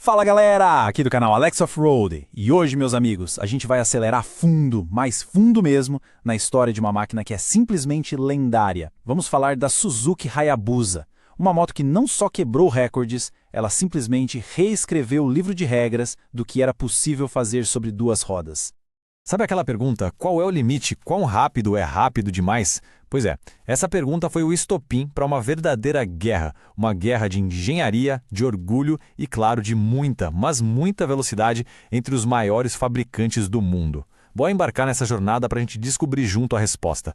Fala galera, aqui do canal Alex Offroad, e hoje, meus amigos, a gente vai acelerar fundo, mas fundo mesmo, na história de uma máquina que é simplesmente lendária. Vamos falar da Suzuki Hayabusa, uma moto que não só quebrou recordes, ela simplesmente reescreveu o livro de regras do que era possível fazer sobre duas rodas. Sabe aquela pergunta, qual é o limite, quão rápido é rápido demais? Pois é, essa pergunta foi o estopim para uma verdadeira guerra, uma guerra de engenharia, de orgulho e, claro, de muita, mas muita velocidade entre os maiores fabricantes do mundo. Bora embarcar nessa jornada para a gente descobrir junto a resposta.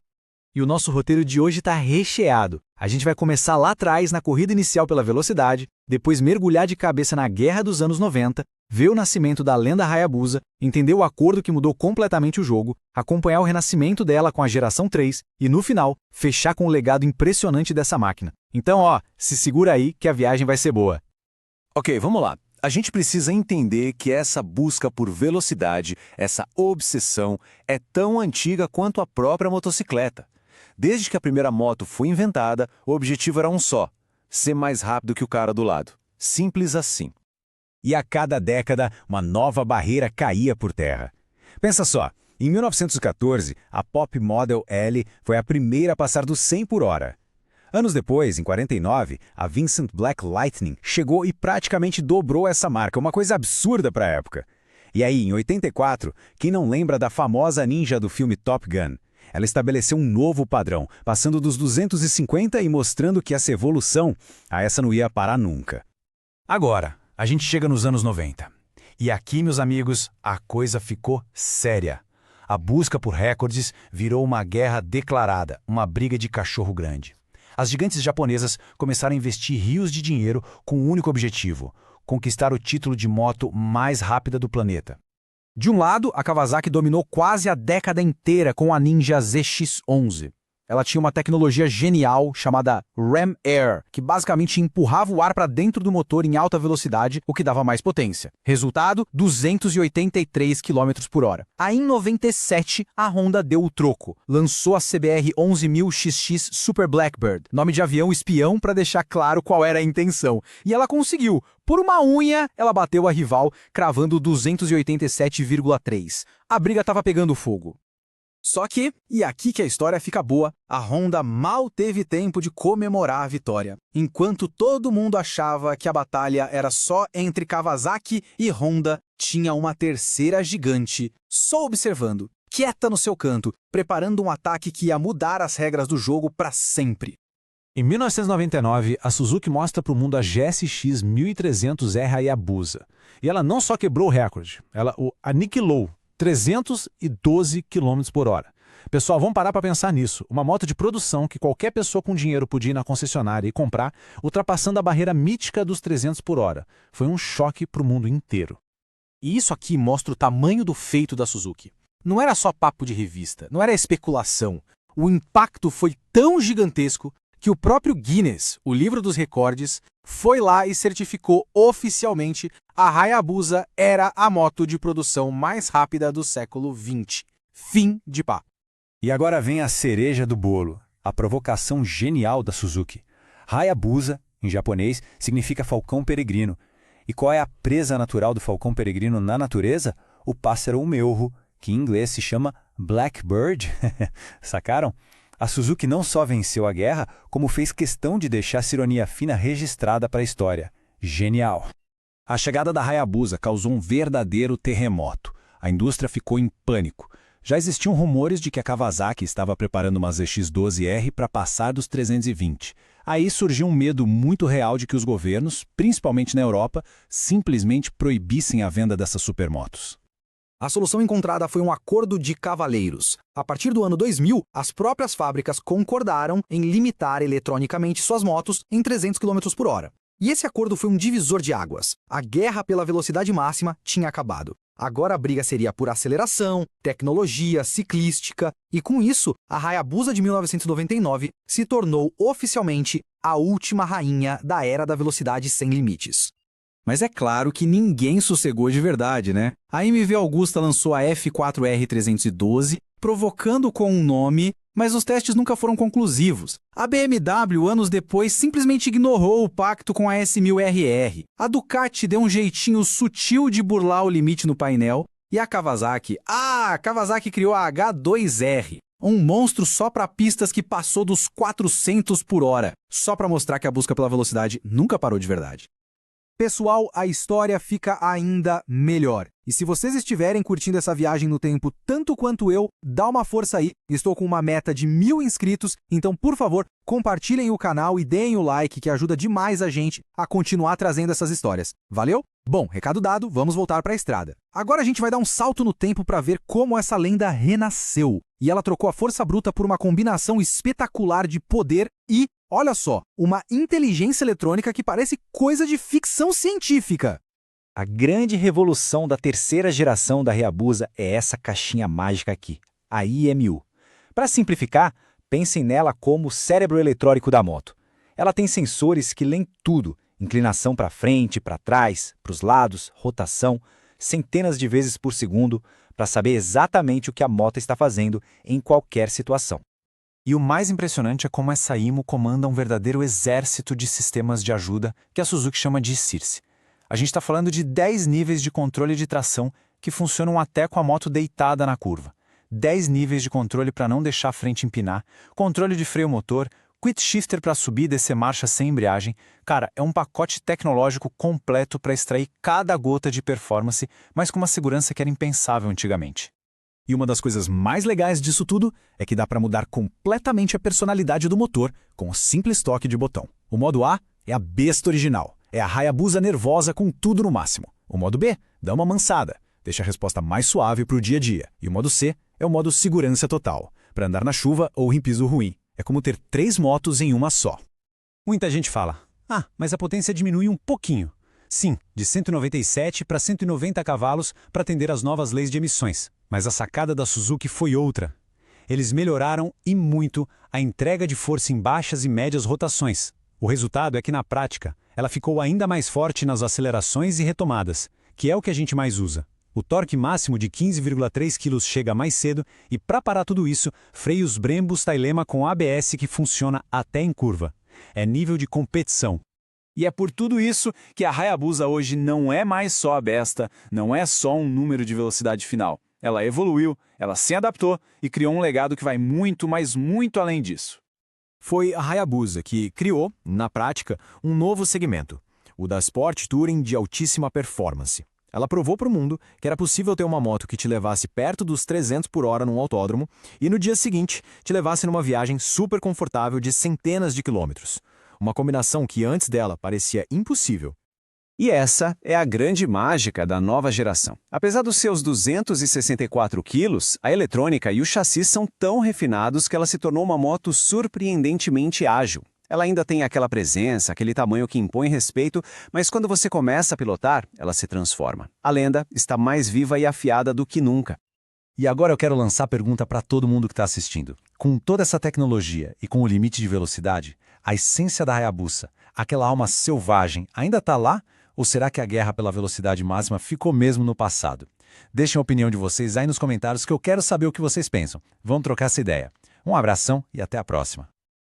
E o nosso roteiro de hoje está recheado. A gente vai começar lá atrás, na corrida inicial pela velocidade, depois mergulhar de cabeça na guerra dos anos 90, ver o nascimento da lenda Hayabusa, entender o acordo que mudou completamente o jogo, acompanhar o renascimento dela com a geração 3 e, no final, fechar com o legado impressionante dessa máquina. Então, se segura aí que a viagem vai ser boa. Ok, vamos lá. A gente precisa entender que essa busca por velocidade, essa obsessão, é tão antiga quanto a própria motocicleta. Desde que a primeira moto foi inventada, o objetivo era um só: ser mais rápido que o cara do lado. Simples assim. E a cada década, uma nova barreira caía por terra. Pensa só, em 1914, a Pop Model L foi a primeira a passar dos 100 por hora. Anos depois, em 49, a Vincent Black Lightning chegou e praticamente dobrou essa marca, uma coisa absurda para a época. E aí, em 84, quem não lembra da famosa ninja do filme Top Gun? Ela estabeleceu um novo padrão, passando dos 250 e mostrando que essa evolução, essa não ia parar nunca. Agora, a gente chega nos anos 90. E aqui, meus amigos, a coisa ficou séria. A busca por recordes virou uma guerra declarada, uma briga de cachorro grande. As gigantes japonesas começaram a investir rios de dinheiro com um único objetivo: conquistar o título de moto mais rápida do planeta. De um lado, a Kawasaki dominou quase a década inteira com a Ninja ZX-11. Ela tinha uma tecnologia genial chamada Ram Air, que basicamente empurrava o ar para dentro do motor em alta velocidade, o que dava mais potência. Resultado, 283 km por hora. Aí em 97, a Honda deu o troco. Lançou a CBR 11000XX Super Blackbird, nome de avião espião para deixar claro qual era a intenção. E ela conseguiu. Por uma unha, ela bateu a rival, cravando 287,3. A briga estava pegando fogo. Só que, e aqui que a história fica boa, a Honda mal teve tempo de comemorar a vitória. Enquanto todo mundo achava que a batalha era só entre Kawasaki e Honda, tinha uma terceira gigante, só observando, quieta no seu canto, preparando um ataque que ia mudar as regras do jogo para sempre. Em 1999, a Suzuki mostra para o mundo a GSX 1300R Hayabusa. E ela não só quebrou o recorde, ela o aniquilou. 312 km por hora. Pessoal, vamos parar para pensar nisso. Uma moto de produção que qualquer pessoa com dinheiro podia ir na concessionária e comprar, ultrapassando a barreira mítica dos 300 por hora. Foi um choque para o mundo inteiro. E isso aqui mostra o tamanho do feito da Suzuki. Não era só papo de revista, não era especulação. O impacto foi tão gigantesco que o próprio Guinness, o livro dos recordes, foi lá e certificou oficialmente a Hayabusa era a moto de produção mais rápida do século XX. Fim de papo. E agora vem a cereja do bolo, a provocação genial da Suzuki. Hayabusa, em japonês, significa falcão peregrino. E qual é a presa natural do falcão peregrino na natureza? O pássaro umeorro, que em inglês se chama Blackbird. Sacaram? A Suzuki não só venceu a guerra, como fez questão de deixar essa ironia fina registrada para a história. Genial! A chegada da Hayabusa causou um verdadeiro terremoto. A indústria ficou em pânico. Já existiam rumores de que a Kawasaki estava preparando uma ZX-12R para passar dos 320. Aí surgiu um medo muito real de que os governos, principalmente na Europa, simplesmente proibissem a venda dessas supermotos. A solução encontrada foi um acordo de cavalheiros. A partir do ano 2000, as próprias fábricas concordaram em limitar eletronicamente suas motos em 300 km por hora. E esse acordo foi um divisor de águas. A guerra pela velocidade máxima tinha acabado. Agora a briga seria por aceleração, tecnologia, ciclística, e com isso, a Hayabusa de 1999 se tornou oficialmente a última rainha da era da velocidade sem limites. Mas é claro que ninguém sossegou de verdade, né? A MV Augusta lançou a F4R 312, provocando com um nome Mas os testes nunca foram conclusivos. A BMW, anos depois, simplesmente ignorou o pacto com a S1000RR. A Ducati deu um jeitinho sutil de burlar o limite no painel. E a Kawasaki? A Kawasaki criou a H2R. Um monstro só para pistas que passou dos 400 por hora. Só para mostrar que a busca pela velocidade nunca parou de verdade. Pessoal, a história fica ainda melhor. E se vocês estiverem curtindo essa viagem no tempo tanto quanto eu, dá uma força aí. Estou com uma meta de 1000 inscritos, então, por favor, compartilhem o canal e deem o like, que ajuda demais a gente a continuar trazendo essas histórias. Valeu? Bom, recado dado, vamos voltar para a estrada. Agora a gente vai dar um salto no tempo para ver como essa lenda renasceu. E ela trocou a força bruta por uma combinação espetacular de poder e, olha só, uma inteligência eletrônica que parece coisa de ficção científica. A grande revolução da terceira geração da Hayabusa é essa caixinha mágica aqui, a IMU. Para simplificar, pensem nela como o cérebro eletrônico da moto. Ela tem sensores que leem tudo, inclinação para frente, para trás, para os lados, rotação, centenas de vezes por segundo, para saber exatamente o que a moto está fazendo em qualquer situação. E o mais impressionante é como essa IMU comanda um verdadeiro exército de sistemas de ajuda que a Suzuki chama de CIRSE. A gente está falando de 10 níveis de controle de tração que funcionam até com a moto deitada na curva. 10 níveis de controle para não deixar a frente empinar, controle de freio motor, quick shifter para subir e descer marcha sem embreagem. Cara, é um pacote tecnológico completo para extrair cada gota de performance, mas com uma segurança que era impensável antigamente. E uma das coisas mais legais disso tudo é que dá para mudar completamente a personalidade do motor com um simples toque de botão. O modo A é a besta original. É a Hayabusa nervosa com tudo no máximo. O modo B dá uma mansada, deixa a resposta mais suave para o dia a dia. E o modo C é o modo segurança total, para andar na chuva ou em piso ruim. É como ter 3 motos em uma só. Muita gente fala, mas a potência diminui um pouquinho. Sim, de 197 para 190 cavalos para atender às novas leis de emissões. Mas a sacada da Suzuki foi outra. Eles melhoraram, e muito, a entrega de força em baixas e médias rotações. O resultado é que, na prática, ela ficou ainda mais forte nas acelerações e retomadas, que é o que a gente mais usa. O torque máximo de 15,3 kg chega mais cedo e, para parar tudo isso, freios Brembus Tailema com ABS que funciona até em curva. É nível de competição. E é por tudo isso que a Hayabusa hoje não é mais só a besta, não é só um número de velocidade final. Ela evoluiu, ela se adaptou e criou um legado que vai muito, mas muito além disso. Foi a Hayabusa que criou, na prática, um novo segmento, o da Sport Touring de altíssima performance. Ela provou para o mundo que era possível ter uma moto que te levasse perto dos 300 por hora num autódromo e no dia seguinte te levasse numa viagem super confortável de centenas de quilômetros. Uma combinação que antes dela parecia impossível. E essa é a grande mágica da nova geração. Apesar dos seus 264 quilos, a eletrônica e o chassi são tão refinados que ela se tornou uma moto surpreendentemente ágil. Ela ainda tem aquela presença, aquele tamanho que impõe respeito, mas quando você começa a pilotar, ela se transforma. A lenda está mais viva e afiada do que nunca. E agora eu quero lançar a pergunta para todo mundo que está assistindo. Com toda essa tecnologia e com o limite de velocidade, a essência da Hayabusa, aquela alma selvagem, ainda está lá? Ou será que a guerra pela velocidade máxima ficou mesmo no passado? Deixem a opinião de vocês aí nos comentários que eu quero saber o que vocês pensam. Vamos trocar essa ideia. Um abração e até a próxima.